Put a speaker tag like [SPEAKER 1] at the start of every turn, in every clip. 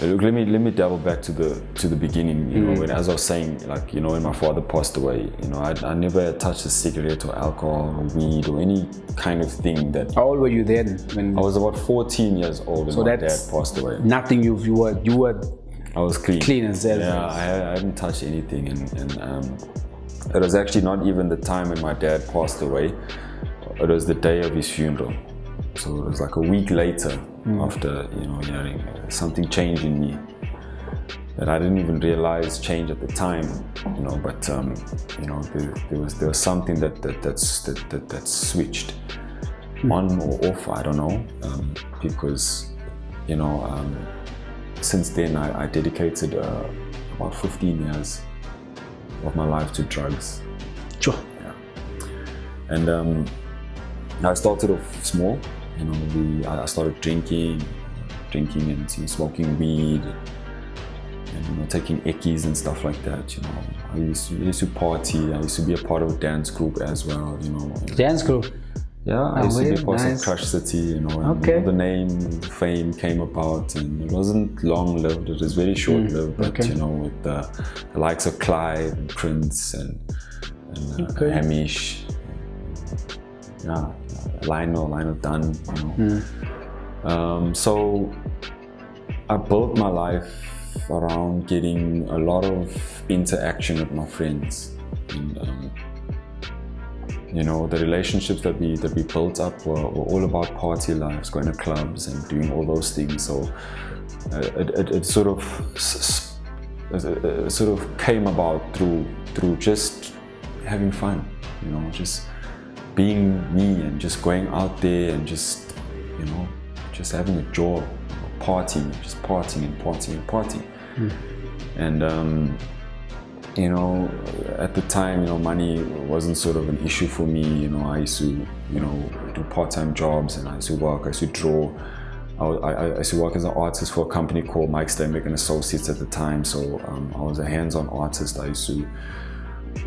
[SPEAKER 1] Look, let me double back to the beginning. You know, when, as I was saying, like, you know, when my father passed away, you know, I never touched a cigarette or alcohol or weed or any kind of thing that.
[SPEAKER 2] How old were you then? When
[SPEAKER 1] I was about 14 years old when my dad passed away.
[SPEAKER 2] Nothing. You were.
[SPEAKER 1] I was clean.
[SPEAKER 2] Clean as hell.
[SPEAKER 1] Yeah, I hadn't touched anything, and it was actually not even the time when my dad passed away. It was the day of his funeral. So it was like a week later after, you know, hearing something changed in me that I didn't even realize changed at the time, you know. But you know, there was something that switched on or off. I don't know, because, you know, since then I dedicated about 15 years of my life to drugs.
[SPEAKER 2] Sure.
[SPEAKER 1] Yeah. And I started off small. You know, I started drinking and smoking weed, and, you know, taking eckies and stuff like that. You know, I used to party. I used to be a part of a dance group as well. You know,
[SPEAKER 2] dance group.
[SPEAKER 1] Yeah, I used to be a part of Crush City. You know, and you know, the name, the fame came about, and it wasn't long lived. It was very short lived. But you know, with the likes of Clyde and Prince and Hamish. Yeah, Lionel Dunn, you know. So I built my life around getting a lot of interaction with my friends, and you know, the relationships that we built up were all about party lives, going to clubs and doing all those things. So it sort of came about through just having fun, you know, just being me and just going out there and just, you know, just having a joy, partying. And you know, at the time, you know, money wasn't sort of an issue for me. You know, I used to, you know, do part-time jobs, and I used to work, I used to draw. I used to work as an artist for a company called Mike Steinbeck and Associates at the time. So I was a hands-on artist. I used to,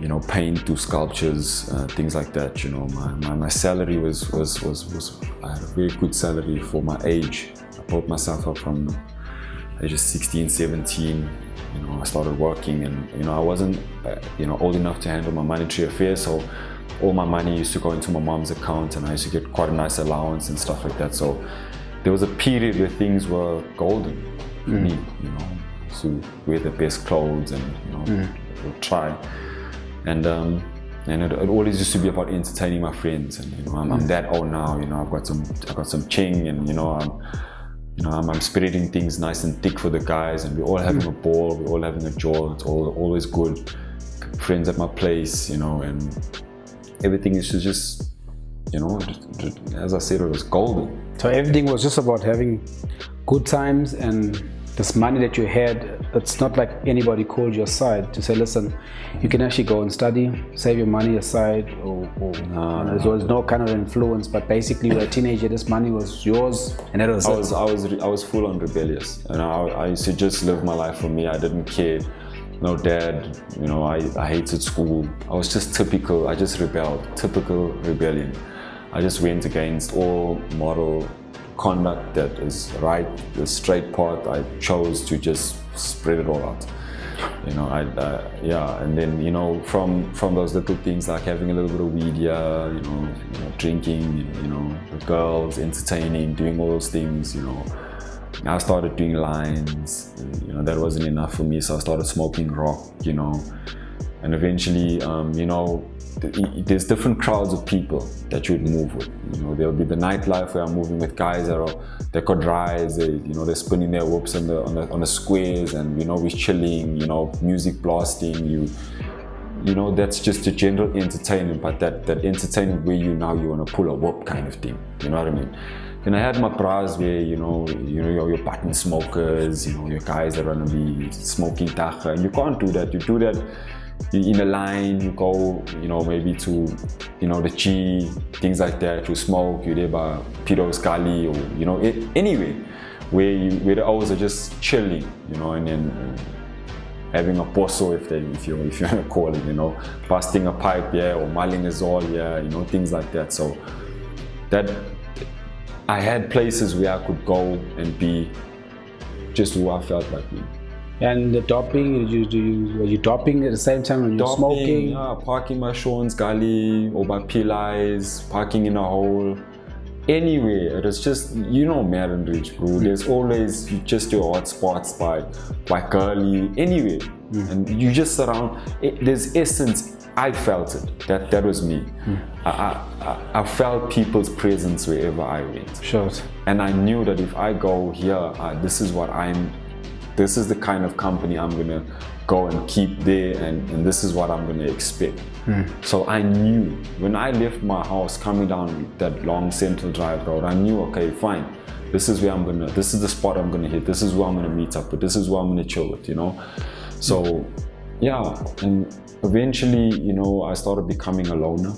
[SPEAKER 1] you know, paint, do sculptures, things like that. You know, my salary was I had a very good salary for my age. I built myself up from ages 16, 17. You know, I started working, and, you know, I wasn't, you know, old enough to handle my monetary affairs. So all my money used to go into my mom's account, and I used to get quite a nice allowance and stuff like that. So there was a period where things were golden for me. You know, to wear the best clothes and, you know, try. And it always used to be about entertaining my friends, and, you know, I'm that old now. You know, I've got some ching, and, you know, I'm spreading things nice and thick for the guys, and we're all having a ball, we're all having a joy. It's always good. Friends at my place, you know, and everything is just, you know, as I said, it was golden.
[SPEAKER 2] So everything was just about having good times, and this money that you had, it's not like anybody called you aside to say, listen, you can actually go and study, save your money aside, or there was no kind of influence. But basically, you were a teenager, this money was yours, and that was it.
[SPEAKER 1] I was full on rebellious, and I used to just live my life for me. I didn't care. No dad, you know, I hated school. I was just typical. I just rebelled, typical rebellion. I just went against all moral conduct that is right, the straight path. I chose to just spread it all out. You know, yeah, and then, you know, from those little things like having a little bit of weed, yeah, you know, drinking, you know, the girls, entertaining, doing all those things, you know. I started doing lines, you know, that wasn't enough for me, so I started smoking rock, you know, and eventually, you know, there's different crowds of people that you would move with. You know, there'll be the nightlife where I'm moving with guys that got rides, you know, they're spinning their whoops on the squares, and, you know, we're chilling, you know, music blasting, you know, that's just a general entertainment, but that entertainment where you want to pull a whoop kind of thing, you know what I mean? Then I had my bras where, you know, your button smokers, you know, your guys that are gonna be smoking tacha, and you can't do that. You do that, you're in a line, you go, you know, maybe to, you know, the Chi, things like that, you smoke, you're there by Pido Scali, or, you know, anyway, where the hours are just chilling, you know, and then having a poso, if you want to call it, you know, busting a pipe, yeah, or mulling a zol, yeah, you know, things like that. So that I had places where I could go and be just who I felt like being.
[SPEAKER 2] And the doping, were you doping at the same time when you were smoking?
[SPEAKER 1] Yeah, parking by Sean's Gully or by Pillai's, parking in a hole. Anywhere. It was just, Madden Ridge, bro. There's always just your hot spots by Gully, anywhere. And you just surround, there's essence. I felt it. That was me. I felt people's presence wherever I went.
[SPEAKER 2] Sure.
[SPEAKER 1] And I knew that if I go here, this is the kind of company I'm gonna go and keep there, and this is what I'm gonna expect. So I knew when I left my house coming down that long Central Drive road, I knew, okay, fine, this is the spot I'm gonna hit, this is who I'm gonna meet up with, this is who I'm gonna chill with, So yeah, and eventually, I started becoming a loner,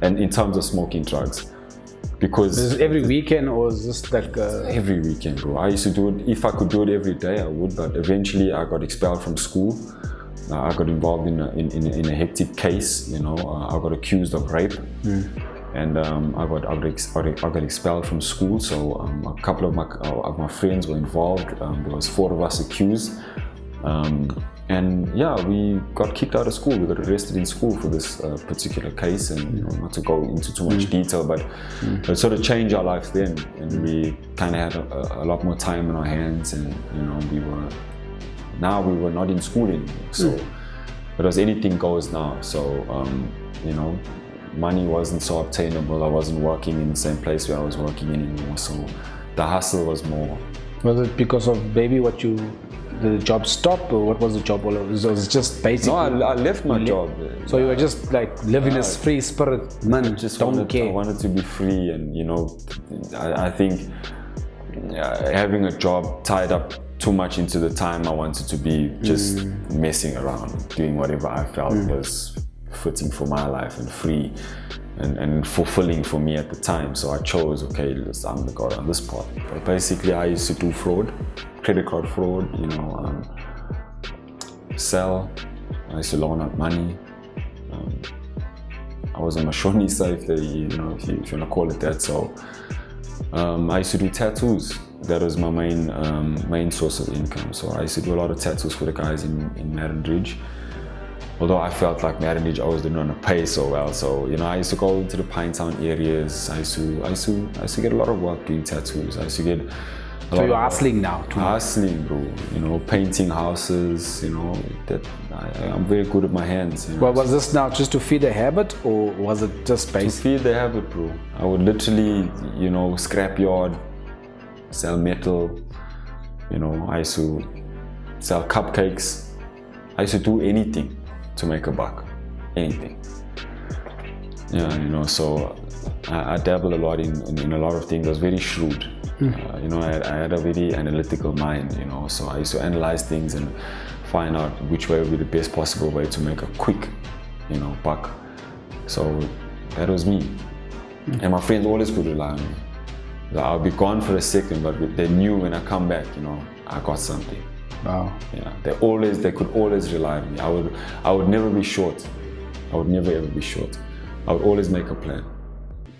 [SPEAKER 1] and in terms of smoking drugs. Because
[SPEAKER 2] is it every weekend, or is this like
[SPEAKER 1] every weekend, bro? I used to do it. If I could do it every day, I would. But eventually, I got expelled from school. I got involved in a hectic case. I got accused of rape, and I got expelled from school. So a couple of my friends were involved. There was 4 of us accused. And yeah, we got kicked out of school. We got arrested in school for this particular case, and not to go into too much detail, but it sort of changed our life then, and we kind of had a lot more time in our hands, and we were not in school anymore. So it was anything goes now. So money wasn't so obtainable. I wasn't working in the same place where I was working anymore. So the hustle was more.
[SPEAKER 2] Was it because of maybe the job stopped, or what was the job all over? Was it just basically?
[SPEAKER 1] No, I left my job.
[SPEAKER 2] So you were just like living this free spirit, man.
[SPEAKER 1] I wanted to be free, and I think having a job tied up too much into the time I wanted to be just messing around, doing whatever I felt was fitting for my life and free and fulfilling for me at the time. So I chose, okay, I'm gonna go down this path. But basically, I used to do fraud, credit card fraud, sell. I used to loan out money. I was a mashonisa, if you wanna call it that. So I used to do tattoos. That was my main source of income. So I used to do a lot of tattoos for the guys in Madden Ridge. Although I felt like Madden Ridge always didn't want to pay so well, so I used to go into the Pinetown areas. I used to get a lot of work doing tattoos. I used to get.
[SPEAKER 2] So you're hustling now too.
[SPEAKER 1] Hustling, bro. Painting houses. That I'm very good at my hands.
[SPEAKER 2] Well, was this now just to feed the habit, or was it just
[SPEAKER 1] to feed the habit, bro? I would literally, scrap yard, sell metal. I used to sell cupcakes. I used to do anything to make a buck, anything. So I dabbled a lot in a lot of things. I was very shrewd. I had a very analytical mind, so I used to analyze things and find out which way would be the best possible way to make a quick, buck. So that was me. And my friends always could rely on me. I'll be gone for a second, but they knew when I come back, I got something.
[SPEAKER 2] Wow.
[SPEAKER 1] Yeah, they could always rely on me. I would never be short. I would never ever be short. I would always make a plan.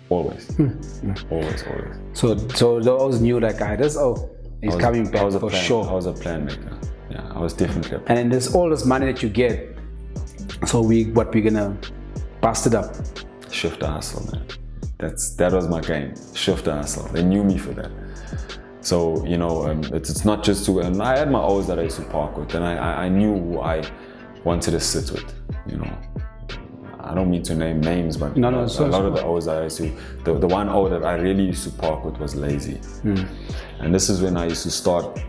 [SPEAKER 1] Always. Always.
[SPEAKER 2] So they always knew that guy. He's coming back for sure.
[SPEAKER 1] I was a plan maker. Yeah, I was definitely a plan.
[SPEAKER 2] And then there's all this money that you get. So we're gonna bust it up.
[SPEAKER 1] Shift the hustle, man. That was my game. Shift the hustle. They knew me for that. So, it's not just to, and I had my O's that I used to park with, and I knew who I wanted to sit with, I don't mean to name names, but a lot of the O's that I used to, the one O that I really used to park with was Lazy. And this is when I used to start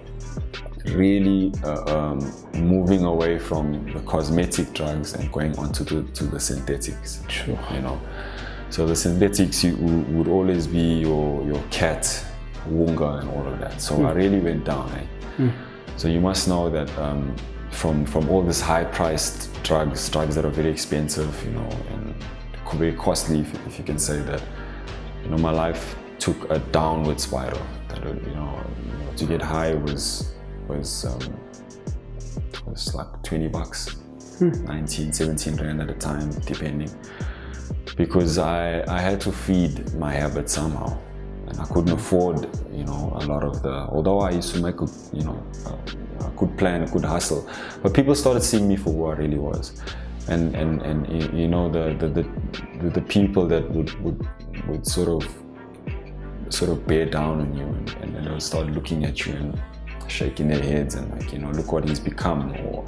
[SPEAKER 1] really moving away from the cosmetic drugs and going on to the synthetics.
[SPEAKER 2] Sure.
[SPEAKER 1] So the synthetics would always be your cat, Wunga and all of that. So I really went down. So you must know that from all this high-priced drugs that are very expensive, and very costly, if you can say that, my life took a downward spiral. That to get high was like 20 bucks, 19, 17 rand at a time, depending, because I had to feed my habit somehow. and I couldn't afford, you know, a lot of although I used to make a good plan, a good hustle, but people started seeing me for who I really was. And you know, the people that would sort of bear down on you and they'll start looking at you and shaking their heads and like, you know, look what he's become, or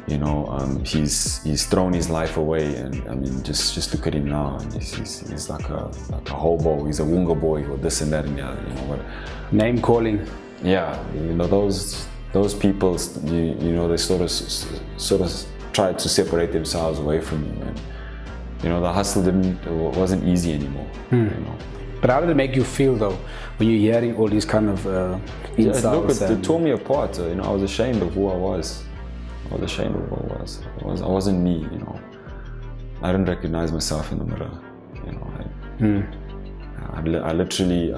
[SPEAKER 1] you know, he's thrown his life away, and I mean, just look at him now, and he's like a hobo, he's a Wunga boy, or this and that and the other, you know what?
[SPEAKER 2] Name calling.
[SPEAKER 1] Yeah, you know, those people, you know, they sort of tried to separate themselves away from you, and you know, the hustle wasn't easy anymore. You know.
[SPEAKER 2] But how did it make you feel though, when you're hearing all these kind of insults?
[SPEAKER 1] Look, it tore me apart. You know, I was ashamed of who I was. I wasn't me, you know. I didn't recognize myself in the mirror, you know. I literally.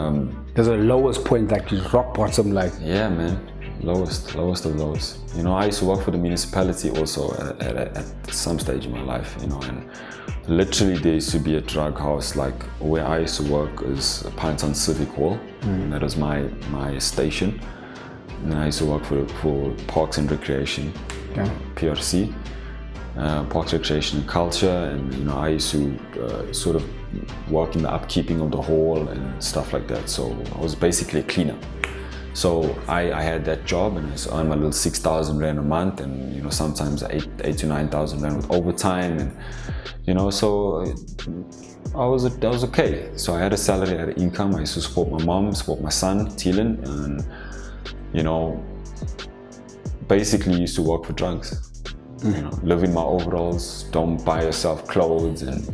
[SPEAKER 2] There's a lowest point, like rock bottom, like.
[SPEAKER 1] Yeah, man. Lowest of lows. You know, I used to work for the municipality also at some stage in my life, you know, and literally there used to be a drug house, like where I used to work is Pinetown Civic Hall, and that was my station. And I used to work for Parks and Recreation, PRC, Parks, Recreation and Culture, and you know, I used to sort of work in the upkeeping of the hall and stuff like that. So I was basically a cleaner. So I had that job, and I used to earn my little 6,000 rand a month, and you know, sometimes 8 to 9,000 rand with overtime, and you know, so I was okay. So I had a salary, I had an income. I used to support my mom, support my son, Thielen, and you know, basically used to work for drugs. You know, live in my overalls, don't buy yourself clothes, and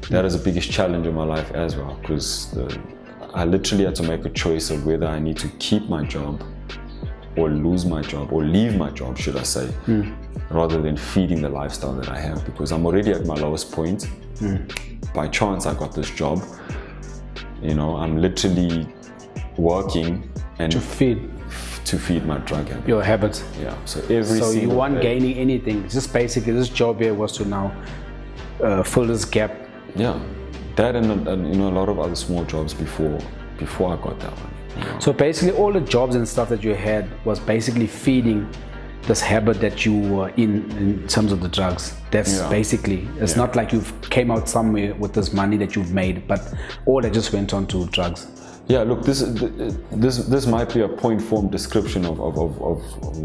[SPEAKER 1] that is the biggest challenge in my life as well, because I literally had to make a choice of whether I need to keep my job or lose my job, or leave my job, should I say, rather than feeding the lifestyle that I have, because I'm already at my lowest point. By chance, I got this job. You know, I'm literally working and
[SPEAKER 2] to feed
[SPEAKER 1] my drug habit.
[SPEAKER 2] Your habit.
[SPEAKER 1] Yeah. So
[SPEAKER 2] you weren't gaining anything. Just basically, this job here was to now fill this gap.
[SPEAKER 1] Yeah. That and you know, a lot of other small jobs before I got that one. You know?
[SPEAKER 2] So basically all the jobs and stuff that you had was basically feeding this habit that you were in terms of the drugs. That's basically, it's not like you came out somewhere with this money that you've made, but all that just went on to drugs.
[SPEAKER 1] Yeah, look, this might be a point form description of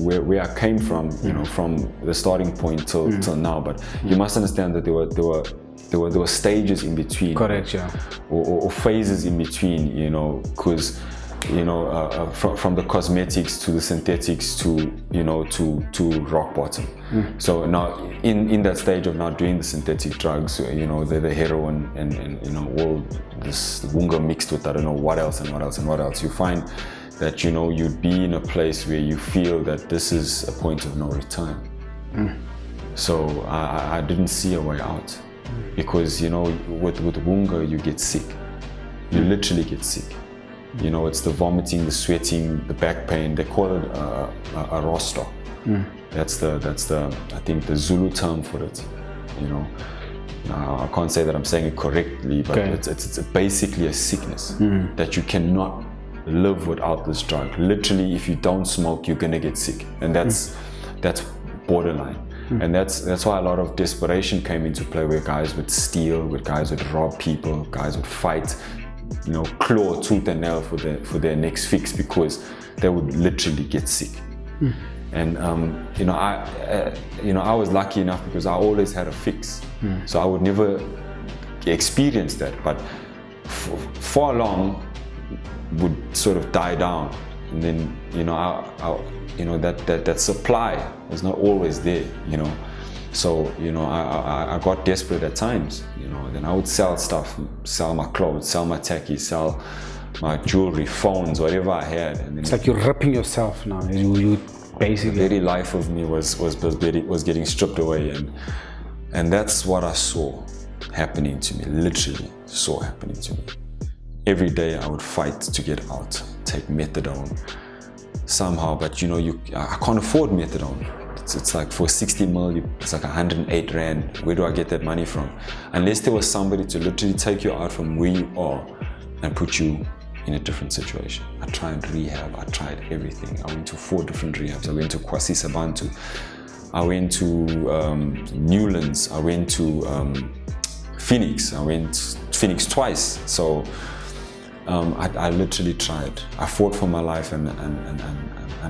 [SPEAKER 1] where I came from, you know, from the starting point till now, but you must understand that there were stages in between.
[SPEAKER 2] Correct, yeah.
[SPEAKER 1] Or phases in between, you know, because, you know, from the cosmetics to the synthetics to, you know, to rock bottom. So now in that stage of not doing the synthetic drugs, you know, the heroin and you know, all this Wunga mixed with I don't know what else, you find that, you know, you'd be in a place where you feel that this is a point of no return. So I didn't see a way out. Because, you know, with Wunga, you get sick. You literally get sick. You know, it's the vomiting, the sweating, the back pain. They call it a roster. That's the I think the Zulu term for it. You know, I can't say that I'm saying it correctly, but it's basically a sickness that you cannot live without this drug. Literally, if you don't smoke, you're gonna get sick, and that's borderline. And that's why a lot of desperation came into play, where guys would steal, where guys would rob people, guys would fight, you know, claw tooth and nail for their next fix, because they would literally get sick. And you know, I was lucky enough because I always had a fix, so I would never experience that. But for long would sort of die down, and then, you know, you know, that supply was not always there, you know. So, you know, I got desperate at times, you know. Then I would sell stuff, sell my clothes, sell my tacky, sell my jewelry, phones, whatever I had. And then
[SPEAKER 2] it's like you're ripping yourself now. You basically,
[SPEAKER 1] the very life of me was getting stripped away, and that's what I saw happening to me. Literally saw happening to me. Every day I would fight to get out, take methadone somehow, but you know, I can't afford methadone. It's like for 60 mil, it's like 108 rand. Where do I get that money from? Unless there was somebody to literally take you out from where you are and put you in a different situation. I tried rehab, I tried everything. I went to 4 different rehabs. I went to Kwasi Sabantu, I went to Newlands, I went to Phoenix. I went Phoenix twice. So I literally tried. I fought for my life, and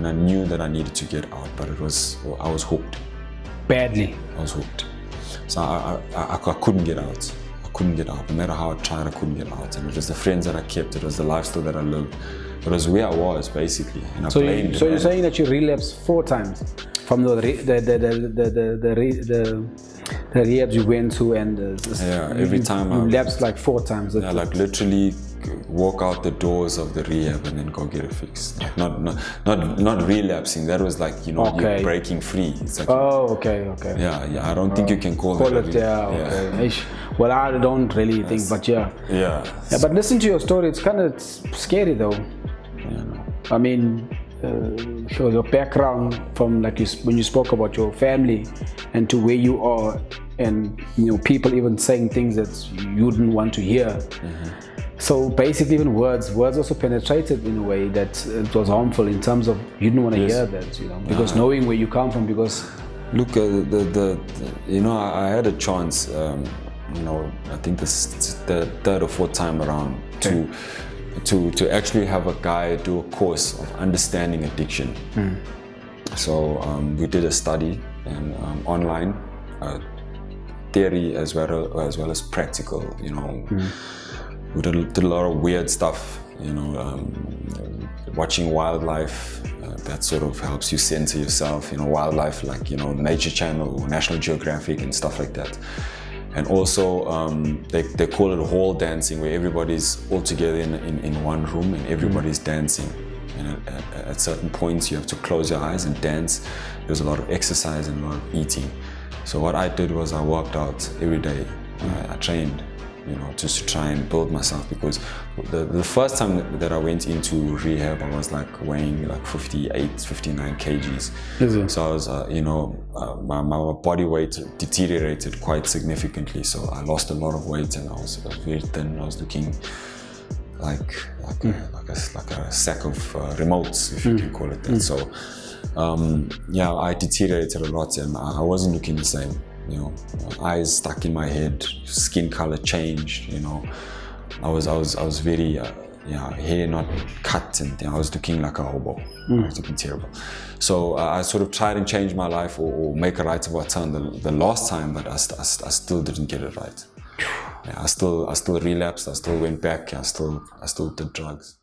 [SPEAKER 1] I knew that I needed to get out, but I was hooked.
[SPEAKER 2] Badly.
[SPEAKER 1] I was hooked. So I couldn't get out. I couldn't get out. No matter how I tried, I couldn't get out. And it was the friends that I kept. It was the lifestyle that I lived. It was where I was, basically. And
[SPEAKER 2] so you're saying that you relapsed 4 times from the rehabs you went to, and
[SPEAKER 1] every time
[SPEAKER 2] you lapsed like 4 times.
[SPEAKER 1] Yeah, like literally walk out the doors of the rehab and then go get it fixed. Like not relapsing. That was like, you're breaking free. It's like,
[SPEAKER 2] okay.
[SPEAKER 1] Yeah. I don't think you can call it.
[SPEAKER 2] Okay. Well, I don't really think, but yeah. But listen to your story. It's kind of scary though.
[SPEAKER 1] Yeah, no.
[SPEAKER 2] I mean, sure, your background from when you spoke about your family and to where you are, and people even saying things that you didn't want to hear. Mm-hmm. So basically, even words also penetrated in a way that it was harmful in terms of you didn't want to hear that, because knowing where you come from, because
[SPEAKER 1] look, I had a chance. I think this is the 3rd or 4th time around to actually have a guy do a course of understanding addiction. So we did a study and online theory as well as practical. We did a lot of weird stuff. Watching wildlife that sort of helps you center yourself. Wildlife like Nature Channel or National Geographic and stuff like that. And also, they call it hall dancing, where everybody's all together in one room and everybody's dancing. And at certain points, you have to close your eyes and dance. There's a lot of exercise and a lot of eating. So what I did was I worked out every day. I trained, just to try and build myself, because the first time that I went into rehab, I was like weighing like 58, 59 kgs. So I was, my body weight deteriorated quite significantly. So I lost a lot of weight, and I was very thin. I was looking like a sack of remotes, if you can call it that. So I deteriorated a lot, and I wasn't looking the same. Eyes stuck in my head, skin color changed. I was very hair not cut, and I was looking like a hobo. I was looking terrible. So I sort of tried and change my life or make a right about turn the last time, but I still didn't get it right. I still relapsed. I still went back. I still did drugs.